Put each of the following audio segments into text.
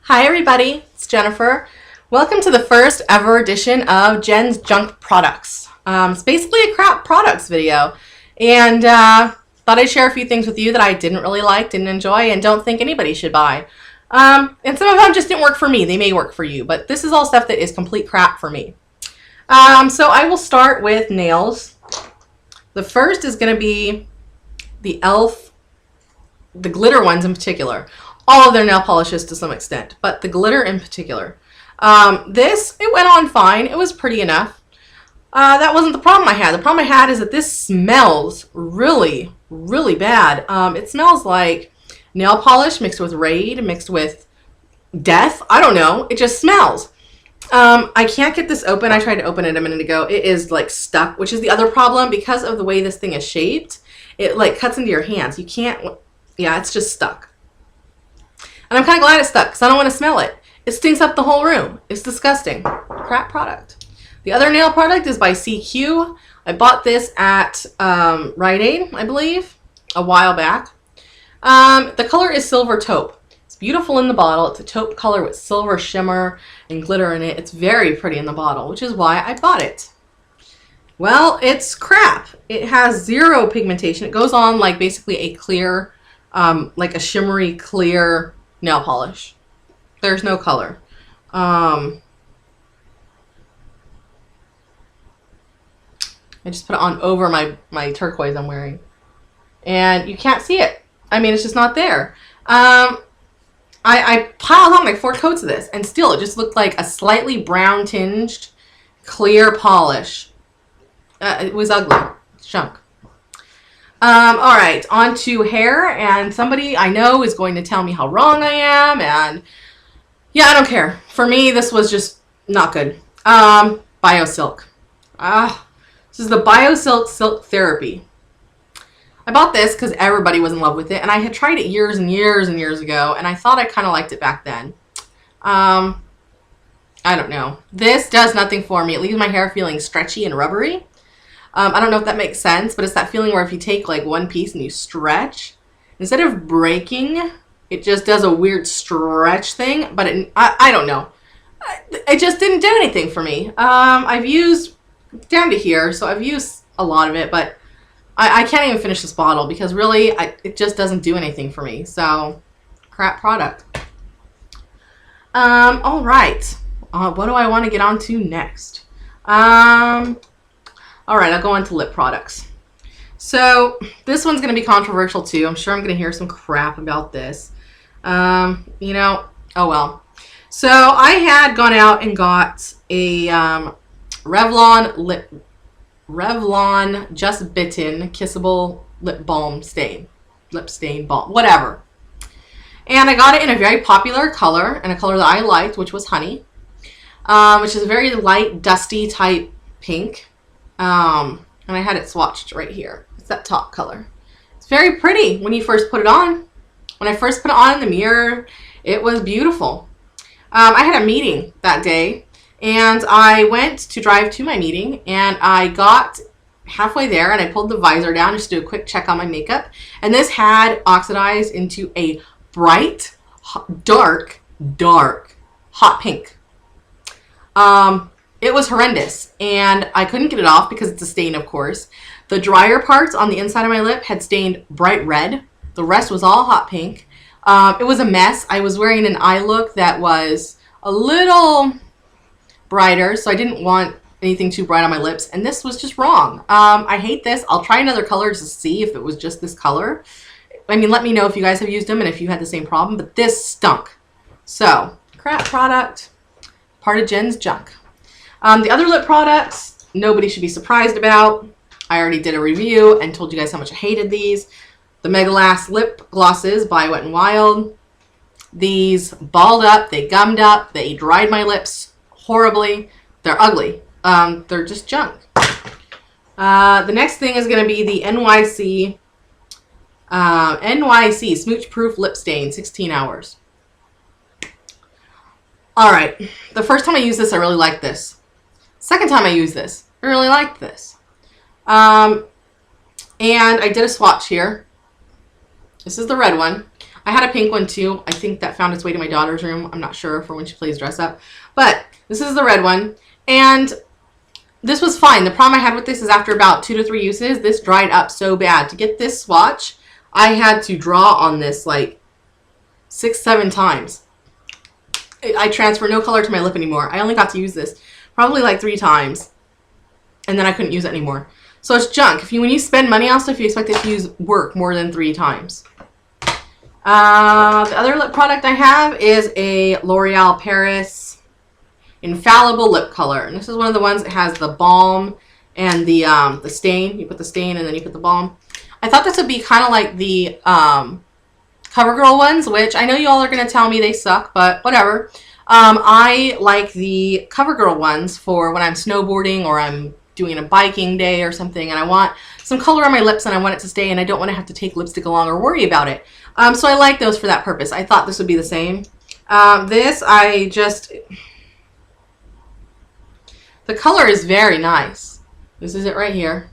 Hi everybody, it's Jennifer. Welcome to the first ever edition of Jen's Junk Products. It's basically a crap products video, and thought I'd share a few things with you that I didn't really like, didn't enjoy, and don't think anybody should buy. And some of them just didn't work for me. They may work for you, but this is all stuff that is complete crap for me. So I will start with nails. The first is going to be the E.l.f, the glitter ones in particular. All of their nail polishes to some extent, but the glitter in particular. It went on fine. It was pretty enough. That wasn't the problem I had. The problem I had is that this smells really, really bad. It smells like nail polish mixed with Raid, mixed with death. I don't know. It just smells. I can't get this open. I tried to open it a minute ago. It is like stuck, which is the other problem because of the way this thing is shaped. It like cuts into your hands. You can't, yeah, it's just stuck. And I'm kind of glad it's stuck because I don't want to smell it. It stinks up the whole room. It's disgusting. Crap product. The other nail product is by CQ. I bought this at Rite Aid, I believe, a while back. The color is Silver Taupe. It's beautiful in the bottle. It's a taupe color with silver shimmer and glitter in it. It's very pretty in the bottle, which is why I bought it. Well, it's crap. It has zero pigmentation. It goes on like basically a clear, like a shimmery clear nail polish. There's no color. I just put it on over my turquoise I'm wearing. And you can't see it. I mean, it's just not there. I piled on like 4 coats of this, and still it just looked like a slightly brown tinged clear polish. It was ugly. It's junk. All right, on to hair, and somebody I know is going to tell me how wrong I am, and yeah, I don't care. For me, this was just not good. BioSilk. This is the BioSilk Silk Therapy. I bought this because everybody was in love with it, and I had tried it years and years and years ago, and I thought I kind of liked it back then. I don't know. This does nothing for me. It leaves my hair feeling stretchy and rubbery. I don't know if that makes sense, but it's that feeling where if you take like one piece and you stretch, instead of breaking, it just does a weird stretch thing, but I don't know. It just didn't do anything for me. I've used down to here, so I've used a lot of it, but I can't even finish this bottle because really it just doesn't do anything for me. So, crap product. All right. What do I want to get on to next? All right, I'll go on to lip products. So this one's going to be controversial too. I'm sure I'm going to hear some crap about this. You know, oh well. So I had gone out and got a Revlon Just Bitten Kissable Lip Balm Stain. Lip Stain Balm, whatever. And I got it in a very popular color, and a color that I liked, which was Honey. Which is a very light, dusty type pink. And I had it swatched right here. It's that top color. It's very pretty when you first put it on. When I first put it on in the mirror, it was beautiful. I had a meeting that day, and I went to drive to my meeting, and I got halfway there, and I pulled the visor down just to do a quick check on my makeup, and this had oxidized into a bright, dark, hot pink. It was horrendous, and I couldn't get it off because it's a stain, of course. The drier parts on the inside of my lip had stained bright red. The rest was all hot pink. It was a mess. I was wearing an eye look that was a little brighter, so I didn't want anything too bright on my lips, and this was just wrong. I hate this. I'll try another color to see if it was just this color. I mean, let me know if you guys have used them and if you had the same problem, but this stunk. So, crap product, part of Jen's junk. The other lip products, nobody should be surprised about. I already did a review and told you guys how much I hated these. The Mega Last Lip Glosses by Wet n Wild. These balled up, they gummed up, they dried my lips horribly. They're ugly. They're just junk. The next thing is going to be the NYC Smooch Proof Lip Stain, 16 hours. Alright, the first time I used this, I really liked this. Second time I used this, I really liked this. And I did a swatch here. This is the red one. I had a pink one too. I think that found its way to my daughter's room. I'm not sure for when she plays dress up. But this is the red one. And this was fine. The problem I had with this is after about 2 to 3 uses, this dried up so bad. To get this swatch, I had to draw on this like 6, 7 times. I transfer no color to my lip anymore. I only got to use this probably like 3 times. And then I couldn't use it anymore. So it's junk. When you spend money on stuff, you expect it to work more than 3 times. The other lip product I have is a L'Oreal Paris Infallible Lip Color. And this is one of the ones that has the balm and the stain. You put the stain and then you put the balm. I thought this would be kind of like the CoverGirl ones, which I know you all are going to tell me they suck, but whatever. I like the CoverGirl ones for when I'm snowboarding or I'm doing a biking day or something and I want some color on my lips and I want it to stay and I don't want to have to take lipstick along or worry about it. So I like those for that purpose. I thought this would be the same. The color is very nice. This is it right here.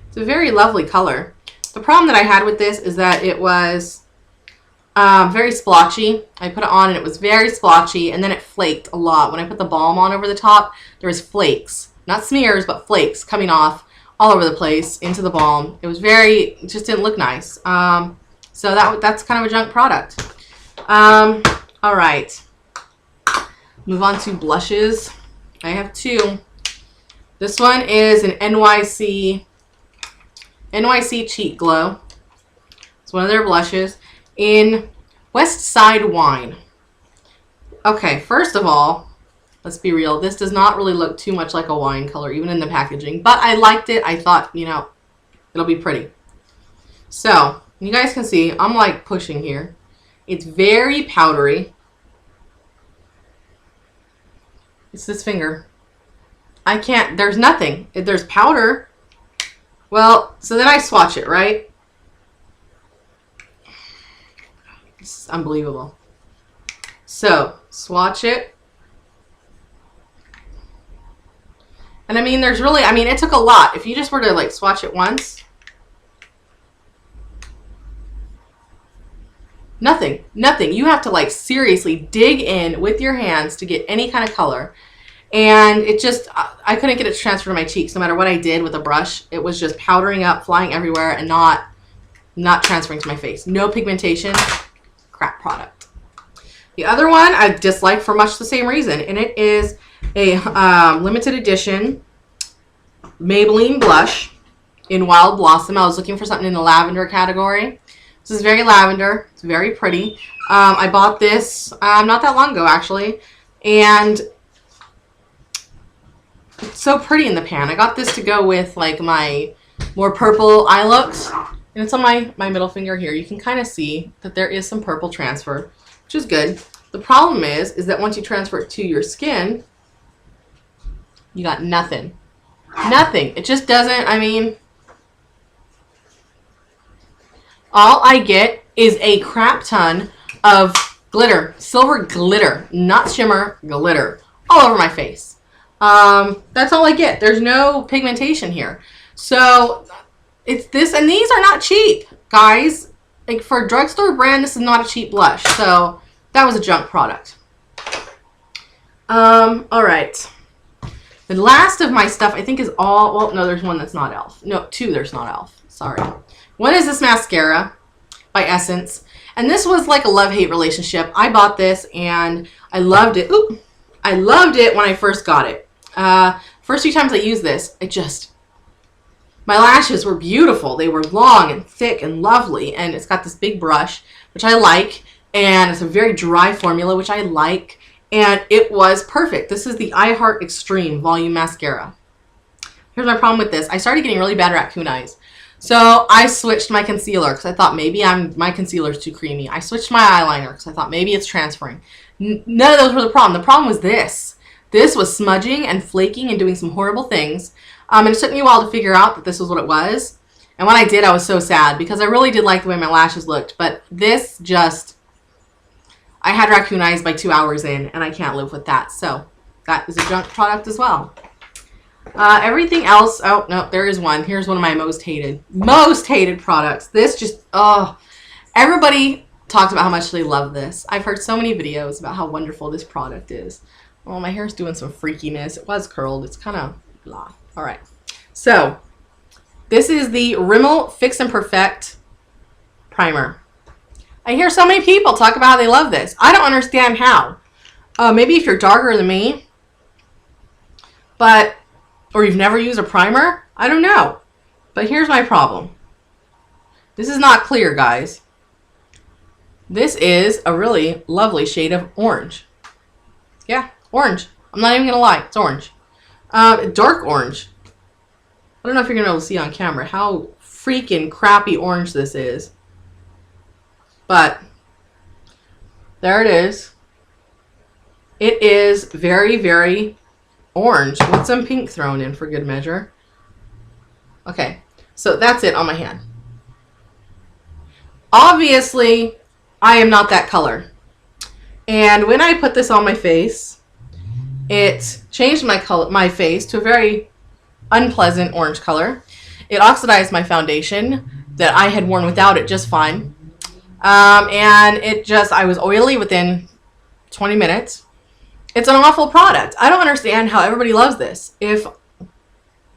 It's a very lovely color. The problem that I had with this is that it was very splotchy. I put it on and it was very splotchy and then it flaked a lot. When I put the balm on over the top, there was flakes. Not smears, but flakes coming off all over the place into the balm. It just didn't look nice. So that's kind of a junk product. All right. Move on to blushes. I have 2. This one is an NYC Cheek Glow. It's one of their blushes in West Side Wine. Okay, first of all, let's be real. This does not really look too much like a wine color, even in the packaging. But I liked it. I thought, it'll be pretty. So, you guys can see, I'm like pushing here. It's very powdery. It's this finger. There's nothing. There's powder. Well, so then I swatch it, right? This is unbelievable. So, swatch it. And it took a lot. If you just were to like swatch it once, nothing. You have to like seriously dig in with your hands to get any kind of color. And it just, I couldn't get it to transfer to my cheeks no matter what I did with a brush. It was just powdering up, flying everywhere, and not transferring to my face. No pigmentation. Crap product. The other one I dislike for much the same reason, and it is a limited edition Maybelline blush in Wild Blossom. I was looking for something in the lavender category. This is very lavender. It's very pretty. I bought this not that long ago, actually, and it's so pretty in the pan. I got this to go with like my more purple eye looks, and it's on my middle finger here. You can kind of see that there is some purple transfer, which is good. The problem is that once you transfer it to your skin, you got nothing. Nothing. It just doesn't, all I get is a crap ton of glitter, silver glitter, not shimmer, glitter, all over my face. That's all I get. There's no pigmentation here. So it's this, and these are not cheap, guys. Like for a drugstore brand, this is not a cheap blush. So that was a junk product. All right. The last of my stuff, I think, is all, well, no, there's one that's not e.l.f. No, 2 there's not e.l.f. Sorry. One is this mascara by Essence. And this was like a love-hate relationship. I bought this and I loved it. Oop. I loved it when I first got it. First few times I used this, my lashes were beautiful. They were long and thick and lovely. And it's got this big brush, which I like. And it's a very dry formula, which I like. And it was perfect. This is the I Heart Extreme Volume Mascara. Here's my problem with this. I started getting really bad raccoon eyes. So I switched my concealer because I thought maybe my concealer is too creamy. I switched my eyeliner because I thought maybe it's transferring. None of those were the problem. The problem was this. This was smudging and flaking and doing some horrible things. And it took me a while to figure out that this was what it was. And when I did, I was so sad because I really did like the way my lashes looked. But this just, I had raccoon eyes by 2 hours in, and I can't live with that. So that is a junk product as well. Everything else, oh, no, there is one. Here's one of my most hated products. This just, oh, everybody talked about how much they love this. I've heard so many videos about how wonderful this product is. Well, my hair's doing some freakiness. It was curled. It's kind of blah. All right. So this is the Rimmel Fix and Perfect Primer. I hear so many people talk about how they love this. I don't understand how. Maybe if you're darker than me, or you've never used a primer, I don't know. But here's my problem. This is not clear, guys. This is a really lovely shade of orange. Yeah, orange. I'm not even gonna lie, it's orange. Dark orange. I don't know if you're gonna be able to see on camera how freaking crappy orange this is. But there it is. It is very, very orange with some pink thrown in for good measure. Okay, so that's it on my hand. Obviously, I am not that color. And when I put this on my face, it changed my face to a very unpleasant orange color. It oxidized my foundation that I had worn without it just fine. And I was oily within 20 minutes. It's an awful product. I don't understand how everybody loves this. If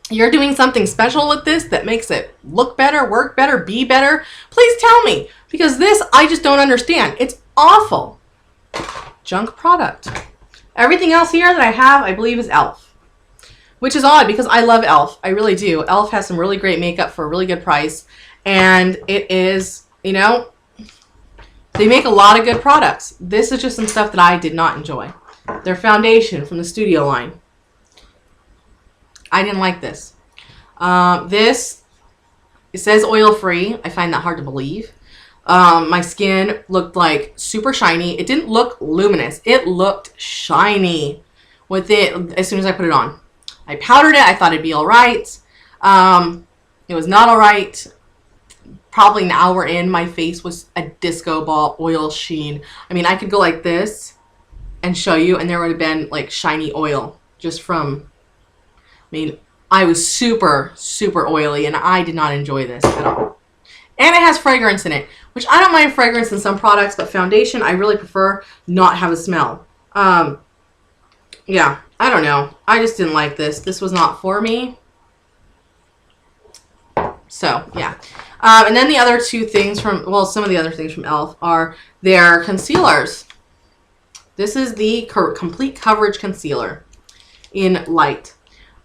you're doing something special with this that makes it look better, work better, be better, please tell me. Because this, I just don't understand. It's awful. Junk product. Everything else here that I have, I believe, is e.l.f. Which is odd because I love e.l.f. I really do. e.l.f. has some really great makeup for a really good price. And it is, you know, they make a lot of good products. This is just some stuff that I did not enjoy. Their foundation from the Studio line. I didn't like this. It says oil-free. I find that hard to believe. My skin looked like super shiny. It didn't look luminous. It looked shiny with it as soon as I put it on. I powdered it. I thought it'd be all right. It was not all right. Probably an hour in, my face was a disco ball oil sheen. I mean, I could go like this and show you, and there would have been like shiny oil just from, I mean, I was super, super oily, and I did not enjoy this at all. And it has fragrance in it, which I don't mind fragrance in some products, but foundation, I really prefer not have a smell. Yeah, I don't know. I just didn't like this. This was not for me. So, yeah. And then the other two things from, well, some of the other things from e.l.f. are their concealers. This is the Complete Coverage Concealer in Light.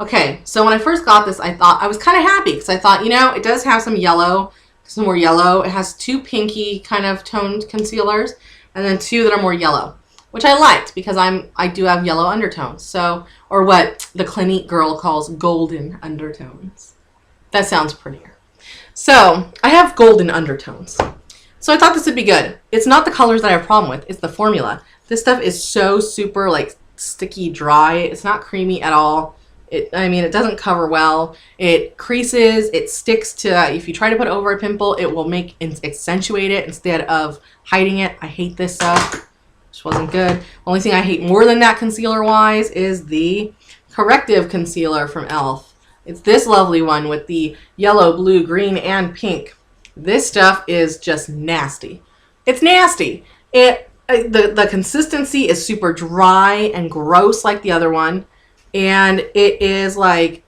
Okay, so when I first got this, I was kind of happy because I thought, you know, it does have some yellow, some more yellow. It has two pinky kind of toned concealers and then two that are more yellow, which I liked because I do have yellow undertones. So, or what the Clinique girl calls golden undertones. That sounds prettier. So I have golden undertones. So I thought this would be good. It's not the colors that I have a problem with. It's the formula. This stuff is so super like sticky dry. It's not creamy at all. I mean, it doesn't cover well. It creases. It sticks to, if you try to put it over a pimple, it will accentuate it instead of hiding it. I hate this stuff. Which wasn't good. Only thing I hate more than that concealer wise is the corrective concealer from e.l.f. It's this lovely one with the yellow, blue, green, and pink. This stuff is just nasty. It's nasty. The consistency is super dry and gross like the other one. And it is like,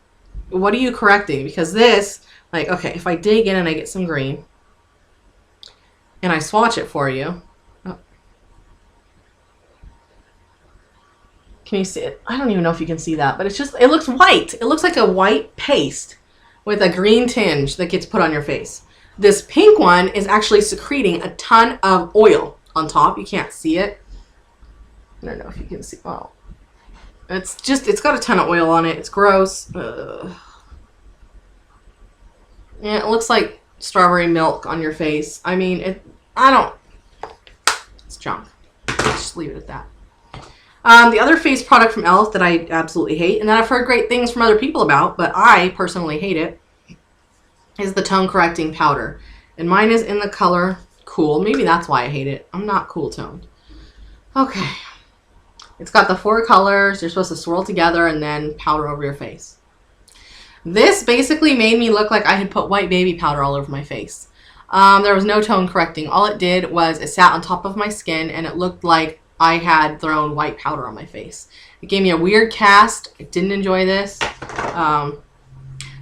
what are you correcting? Because this, like, okay, if I dig in and I get some green and I swatch it for you. Oh. Can you see it? I don't even know if you can see that, but it's just, it looks white. It looks like a white paste with a green tinge that gets put on your face. This pink one is actually secreting a ton of oil on top. You can't see it. I don't know if you can see. Oh. It's got a ton of oil on it. It's gross. Ugh. Yeah, it looks like strawberry milk on your face. I mean, it's junk. Just leave it at that. The other face product from e.l.f. that I absolutely hate, and that I've heard great things from other people about, but I personally hate it, is the tone correcting powder. And mine is in the color Cool. Maybe that's why I hate it. I'm not cool toned. Okay. It's got the 4 colors. You're supposed to swirl together and then powder over your face. This basically made me look like I had put white baby powder all over my face. There was no tone correcting. All it did was it sat on top of my skin and it looked like I had thrown white powder on my face. It gave me a weird cast. I didn't enjoy this. The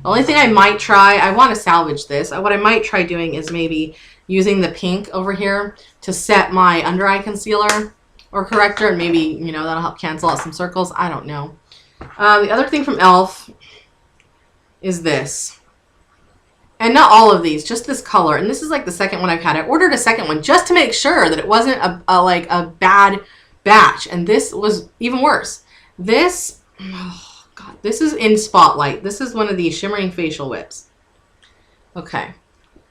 only thing I might try, I want to salvage this. What I might try doing is maybe using the pink over here to set my under eye concealer or corrector, and maybe, you know, that'll help cancel out some circles. I don't know. The other thing from e.l.f. is this. And not all of these, just this color. And this is like the second one I've had. I ordered a second one just to make sure that it wasn't like a bad batch. And this was even worse. This, oh God, this is in Spotlight. This is one of these shimmering facial whips. Okay.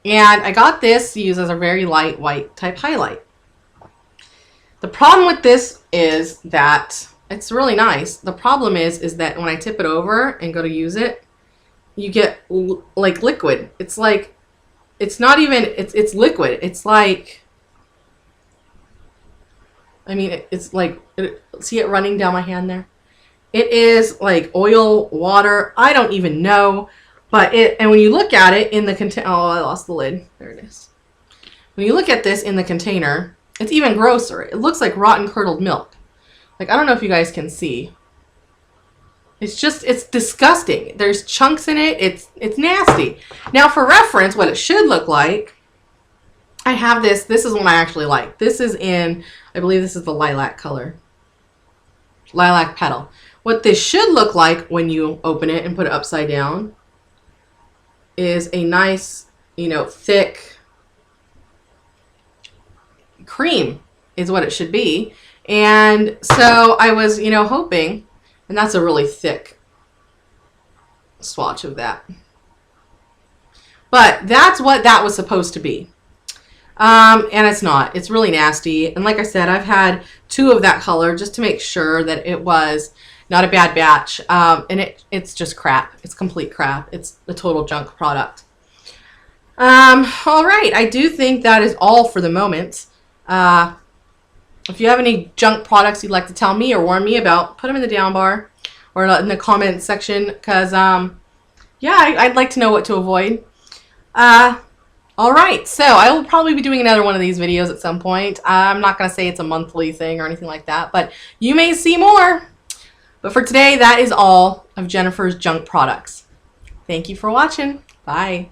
And I got this to use as a very light white type highlight. The problem with this is that it's really nice. The problem is that when I tip it over and go to use it, you get like liquid. It's like, it's not even, it's liquid. It's like, I mean, it's like, see it running down my hand there? It is like oil, water, I don't even know. But and when you look at it in the container, oh, I lost the lid. There it is. When you look at this in the container, it's even grosser. It looks like rotten curdled milk. Like, I don't know if you guys can see. It's just, it's disgusting. There's chunks in it. It's nasty. Now, for reference, what it should look like, I have this. This is one I actually like. This is in, I believe this is the lilac color. Lilac petal. What this should look like when you open it and put it upside down is a nice, you know, thick cream is what it should be. And so I was, you know, hoping, and that's a really thick swatch of that. But that's what that was supposed to be. And it's not. It's really nasty. And like I said, I've had 2 of that color just to make sure that it was not a bad batch. And it's just crap. It's complete crap. It's a total junk product. All right. I do think that is all for the moment. If you have any junk products you'd like to tell me or warn me about, put them in the down bar or in the comment section, because, yeah, I'd like to know what to avoid. All right, so I will probably be doing another one of these videos at some point. I'm not going to say it's a monthly thing or anything like that, but you may see more. But for today, that is all of Jennifer's junk products. Thank you for watching. Bye.